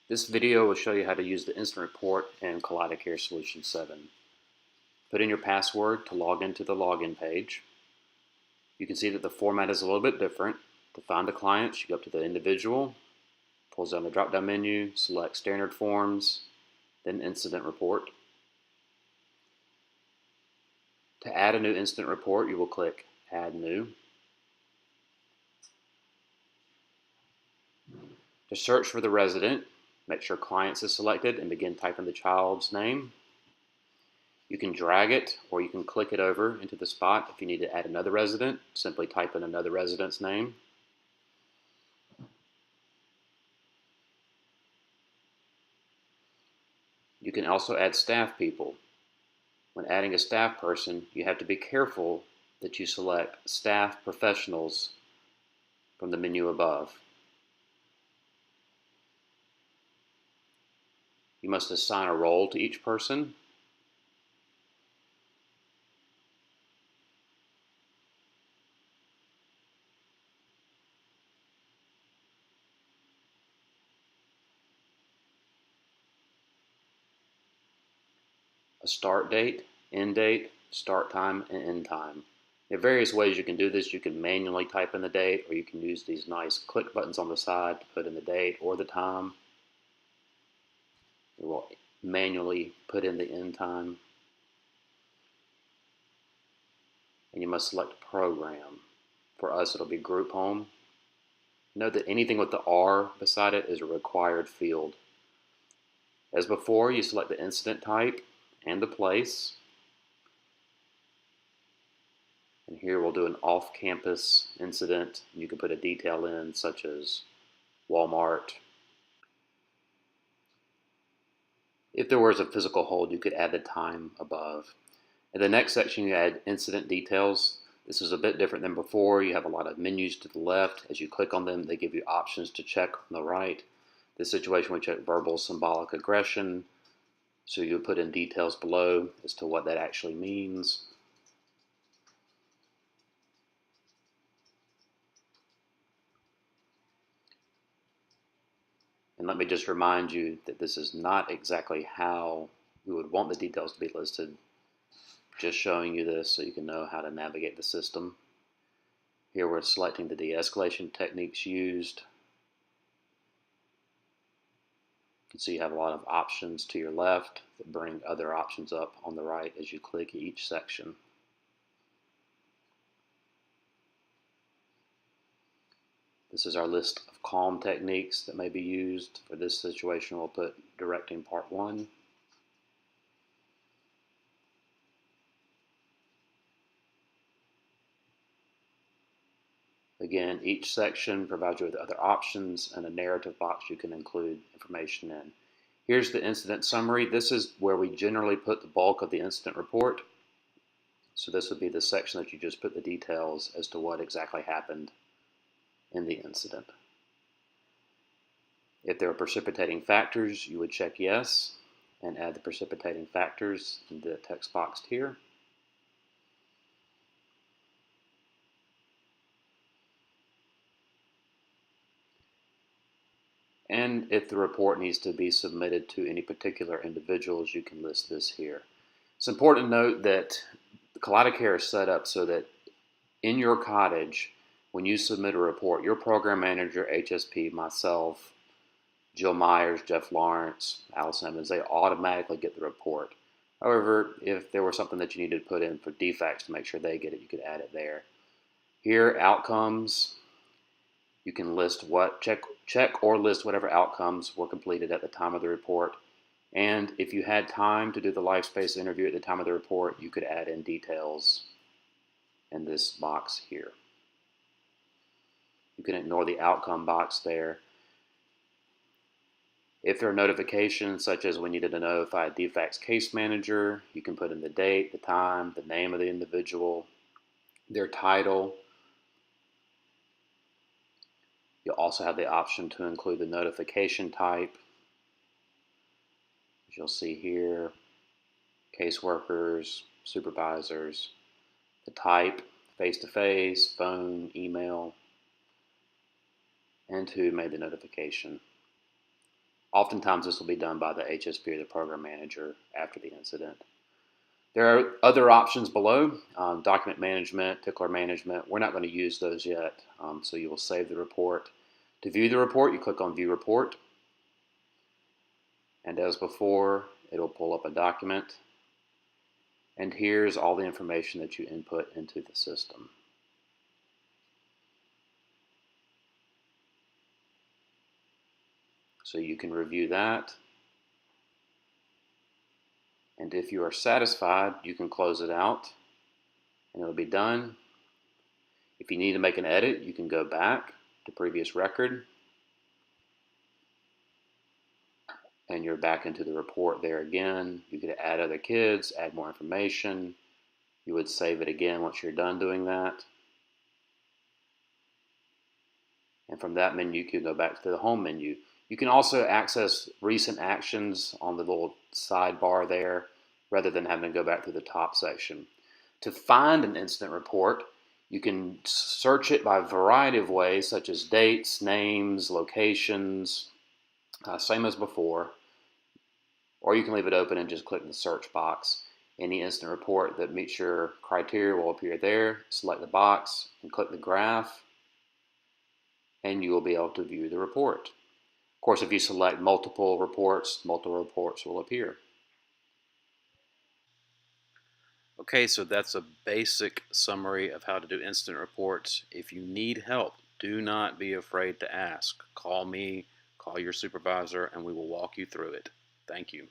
This video will show you how to use the Instant Report in KaleidaCare Solution 7. Put in your password to log into the login page. You can see that the format is a little bit different. To find the clients, you go up to the individual, pulls down the drop-down menu, select Standard Forms, then Incident Report. To add a new Incident Report, you will click Add New. To search for the resident, make sure Clients is selected and begin typing the child's name. You can drag it or you can click it over into the spot. If you need to add another resident, simply type in another resident's name. You can also add staff people. When adding a staff person, you have to be careful that you select Staff Professionals from the menu above. You must assign a role to each person. A start date, end date, start time, and end time. There are various ways you can do this. You can manually type in the date, or you can use these nice click buttons on the side to put in the date or the time. It will manually put in the end time. And you must select program. For us, it'll be Group Home. Note that anything with the R beside it is a required field. As before, you select the incident type and the place. And here we'll do an off-campus incident. You can put a detail in, such as Walmart. If there was a physical hold, you could add the time above. In the next section, you add incident details. This is a bit different than before. You have a lot of menus to the left. As you click on them, they give you options to check on the right. This situation, we check verbal symbolic aggression. So you'll put in details below as to what that actually means. And let me just remind you that this is not exactly how we would want the details to be listed. Just showing you this so you can know how to navigate the system. Here we're selecting the de-escalation techniques used. You can see you have a lot of options to your left that bring other options up on the right as you click each section. This is our list of calm techniques that may be used. For this situation, we'll put directing part 1. Again, each section provides you with other options and a narrative box you can include information in. Here's the incident summary. This is where we generally put the bulk of the incident report. So this would be the section that you just put the details as to what exactly happened in the incident. If there are precipitating factors, you would check yes and add the precipitating factors in the text box here. And if the report needs to be submitted to any particular individuals, you can list this here. It's important to note that KaleidaCare is set up so that in your cottage, when you submit a report, your program manager, HSP, myself, Jill Myers, Jeff Lawrence, Allison Evans, they automatically get the report. However, if there was something that you needed to put in for defects to make sure they get it, you could add it there. Here, outcomes. You can list check or list whatever outcomes were completed at the time of the report. And if you had time to do the LifeSpace interview at the time of the report, you could add in details in this box here. You can ignore the outcome box there. If there are notifications, such as we needed to notify a defects case manager, you can put in the date, the time, the name of the individual, their title. You'll also have the option to include the notification type. As you'll see here, caseworkers, supervisors, the type, face-to-face, phone, email, and who made the notification. Oftentimes this will be done by the HSP or the program manager after the incident. There are other options below, document management, tickler management. We're not going to use those yet, so you will save the report. To view the report, you click on View Report, and as before, it'll pull up a document, and here's all the information that you input into the system. So you can review that, and if you are satisfied, you can close it out, and it'll be done. If you need to make an edit, you can go back to previous record, and you're back into the report there again. You could add other kids, add more information. You would save it again once you're done doing that. And from that menu, you can go back to the home menu. You can also access recent actions on the little sidebar there, rather than having to go back to the top section. To find an incident report, you can search it by a variety of ways, such as dates, names, locations, same as before. Or you can leave it open and just click the search box. Any incident report that meets your criteria will appear there. Select the box and click the graph, and you will be able to view the report. Of course, if you select multiple reports will appear. Okay, so that's a basic summary of how to do incident reports. If you need help, do not be afraid to ask. Call me, call your supervisor, and we will walk you through it. Thank you.